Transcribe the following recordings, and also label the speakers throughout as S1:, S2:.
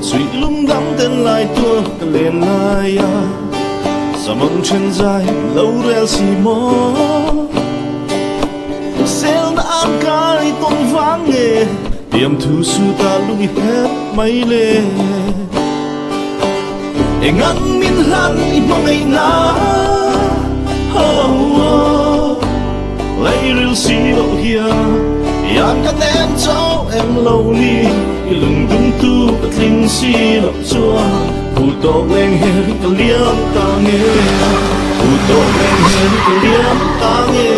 S1: suy lung đắm tên lại tua cả lên lại à sa mong chân dài lâu rel xì mò sel na an kai tôn vang nghe tiệm thu su ta lung hết mấy lệ e ngăn min lan i mong ai na lấy ril xì lâu hia yan kan em cháu em lâu ni lưng đúng tu cất linh xì lâu chua phụ tổ lên hết cái liếm ta nghe phụ tổ lên hết cái liếm ta nghe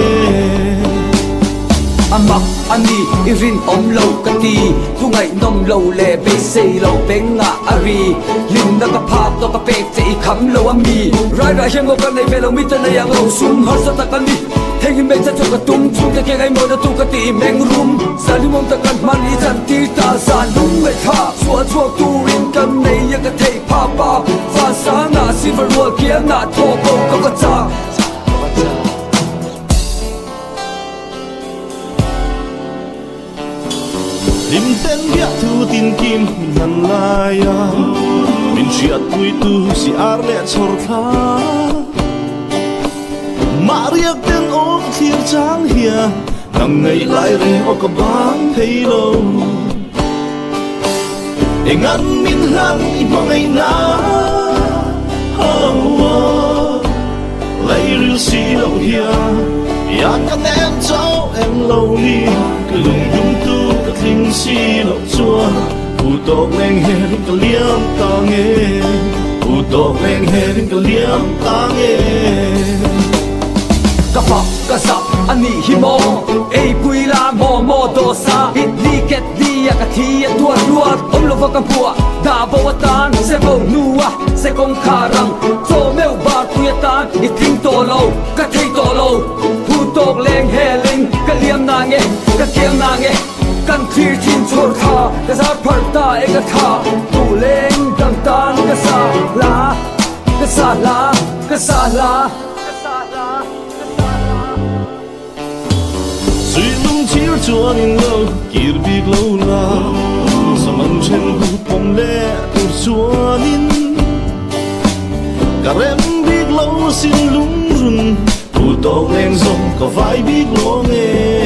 S2: amak ani irin om lo kati tu ngai nom lo le be sei lo beng nga ari lim na ka pha to ka pek che I kham lo ami rai rai hem ka nei ve lo mi ta na yang lo sum har sa ta kan ni theng me cha chu ka tum chu ke ke gai mo na tu ka ti meng rum salimom ta kan man I chan ti ta sa lung me tha chua chua tu rin kan nei ya ka thei pa pa fa sa na silver wall kia na tho ko ka cha
S1: lim ten bia thu tin kim nan lai à min chiat pui tu si ar le chor tha mariak ten ok thir chang hia nang ngai lai re ok bang thei lo e ngan min lan I mangai na lai ril si lo hia yan kan em cháu em lâu ni cái lùng dung tu cái linh xì lâu chua phụ tổ lên hết cái liếm ta nghe phụ tổ lên hết cái liếm ta nghe
S2: kapak kasap ani himo ei puila mo mo dosa it liket dia kathia tua ruat om lo ka pua da bawatan se bo nuwa se kong kharang so meu ba kuyatan it ting to lo ka thei to lo pu tok leng heling ka liam na nge ka kem na nge kan thir chin chor tha ka sa phar ta e ka tha tu leng dang tan ka sa la ka sa la ka sa la
S1: suy lung chiếu chua nên lâu kir big lâu la sa mang chen hu pom le tu chua nin cả em big lâu xin lung run phụ tổ lên rong có vai big lâu nghe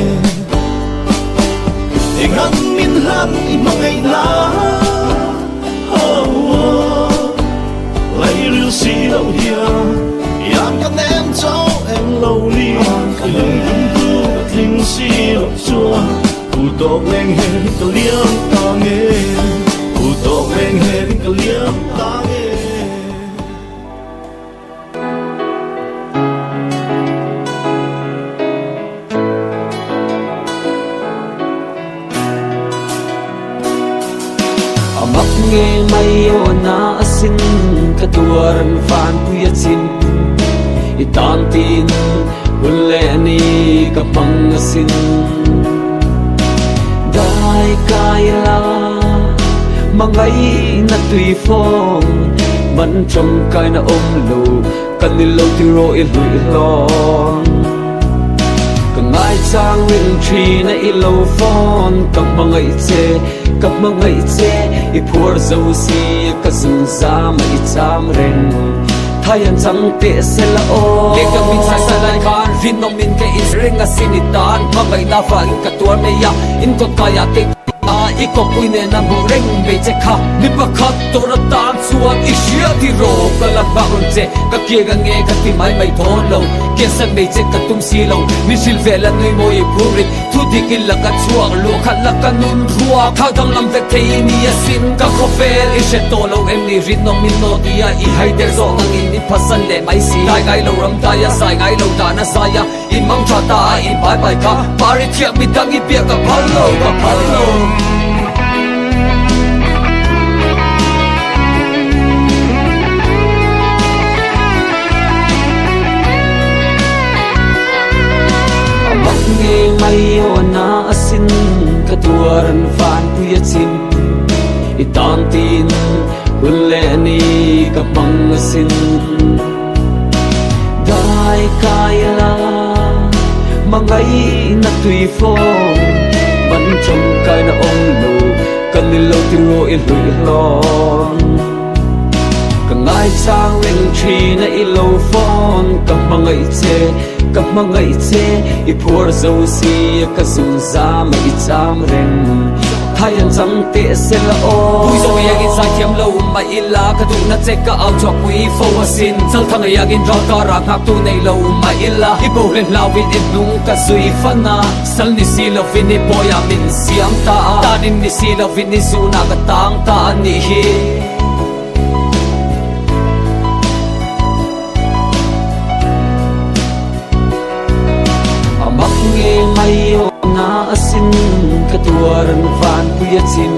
S1: e ngăn min lan I mangai na lấy ril xì lâu hia yan kan em cháu em lâu ni cái lưng đúng tu cái linh xì lâu chua phụ tổ lên hết cái liếm ta nghe phụ tổ lên hết cái liếm ta nghe
S2: amak nge mai ona asin katuaran fan puya chin itan tin hulle ni kapang asin dai kaila mangai na tui phong man trong kai na om lo kan ni lo ti ro il hui lon ngai chang win tree na ilo phone kap mangai che I phur zo si ka zum za mai cham ren thayan chang te sela o le ka min sa sa lai kan rin no min ke is ring a sinitan mangai na fa in ka tuar me ya in ko kaya te iko puine na bureng be che kha mi pakhat tora tan chuan I hria ti ro kala ba on che ka kia ga nge ka ti mai mai thon lo ke san be che ka tum si lo mi sil vela nui mo I puri thu dikil la ka chuak lo khat la ka nun ruwa kha dang lam ve thei ni asin ka khofel I she to lo em ni rit no min no dia I hai der zo ngang in ni phasan le mai si lai gai lo ram ta ya sai gai lo ta na sa ya I mang cha ta I bye bye ka pari thiam mi dang I pia ka phal lo mai ona asin katuaran fan puya chin itan tin hulle ni kapang asin dai kaila mangai na tui phong ban trong kai na om lo kan ni lo ti ro i lui lon ka ngai chang ring thi na i lo phone ka mangai che i phur zo si ka zum za ma i cham reng thay anh chẳng tệ sẽ là ô bây giờ yang in sai thiam lâu mà illa ka tu na check ka out chok we for sin chal thang yang in draw ka ra khak tu nei lâu mà illa i bo len lao vin it nung ka zui fana sal ni si lo vin ni boya min siam ta din ni si lo vin ni su na ka tang ta ni hi amak nge mai na asin katuaran van puya chin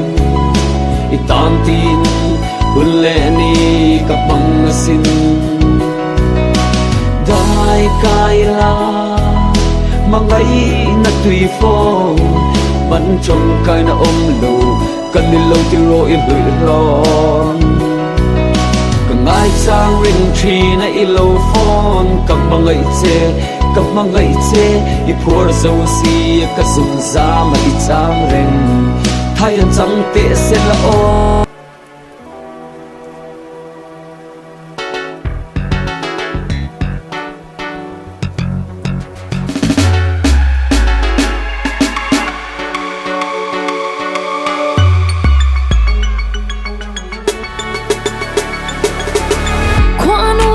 S2: itam tin ulle ni kapang asin dai kaila mangai na tui fo ban trong kai na om lo kan ni lo ti ro i lui lon ka ngai chang ring thi na i lo phone kam mangai che i phur zo si ka zum za ma i cham reng thay anh chẳng tệ sẽ là ô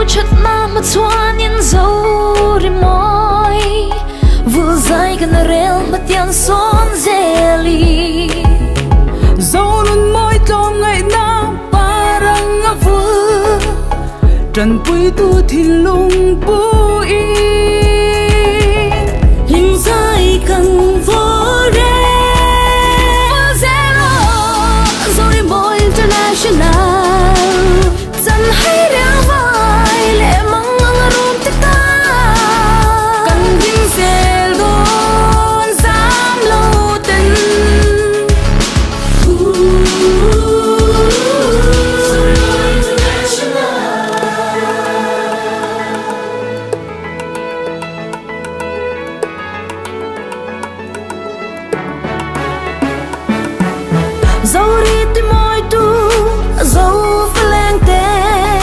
S3: chất na mà xoan nhân dấu đi môi vừa dài gần rel mà tiền son zeli
S4: dấu luôn môi trong ngày nào parang avu trần bụi tu thì lung bụi
S3: hình dài cần vô re zero dấu đi môi international dần hay đeo vai lệ mong ngang rôm tích ta
S4: cần vinh xe luôn dám lâu tình
S3: dấu đi tìm môi tu dấu phải lên tên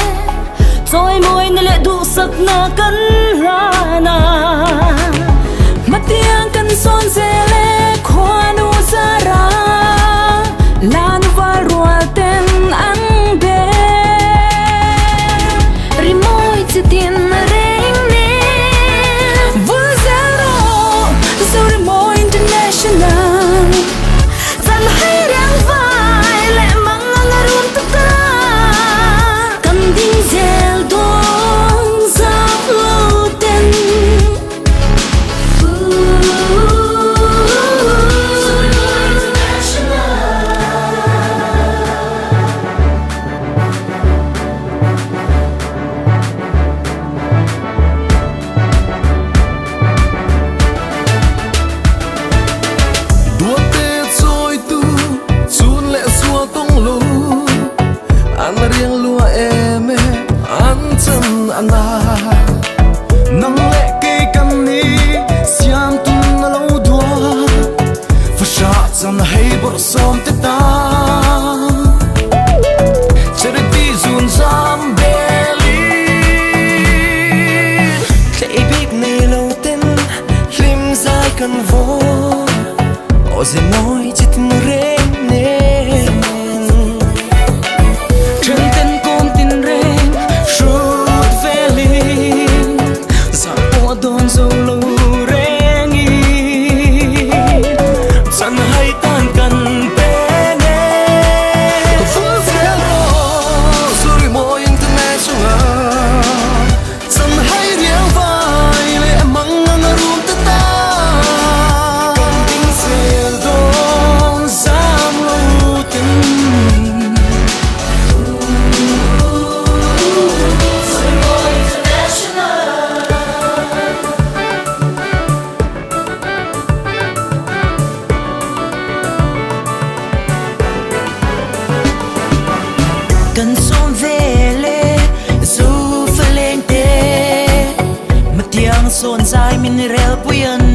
S3: rồi môi nơi lệ đủ sắc na cân ra na
S4: mất tiếng cần son dê lệ khoa nu ra ra là nu va rùa tên ăn bê
S3: ri môi chỉ tiền reng nè
S4: vừa zero dấu đi môi international
S3: dần hay đang vai lệ mong ngang rôm tất cả cầm tin dèo đón giáp lâu tên
S1: đua tê rồi tu chun lệ xua tung lu ăn riêng lúa em ăn chân ăn na nắng lệ cây cam ni xiam tung na lâu đua và sát chân hay bờ sông tê ta chỉ để đi dùn giam belly lệ biết này lâu tên lim dài cần vô ô dễ nói chỉ tin reng nên
S4: trên tên con tin reng
S1: Truth Valley
S4: giặc qua đón dấu lâu reng y
S1: Sẵn hay tan cần bên em Phương Zero Rồi môi international Sẵn hay riêng vai Lệ măng ngang rùm tất ta Cần tình sẽ đón Giam lâu tình
S4: cần son về lệ dù phải lên tê mà tiếng son dài mình rel buồn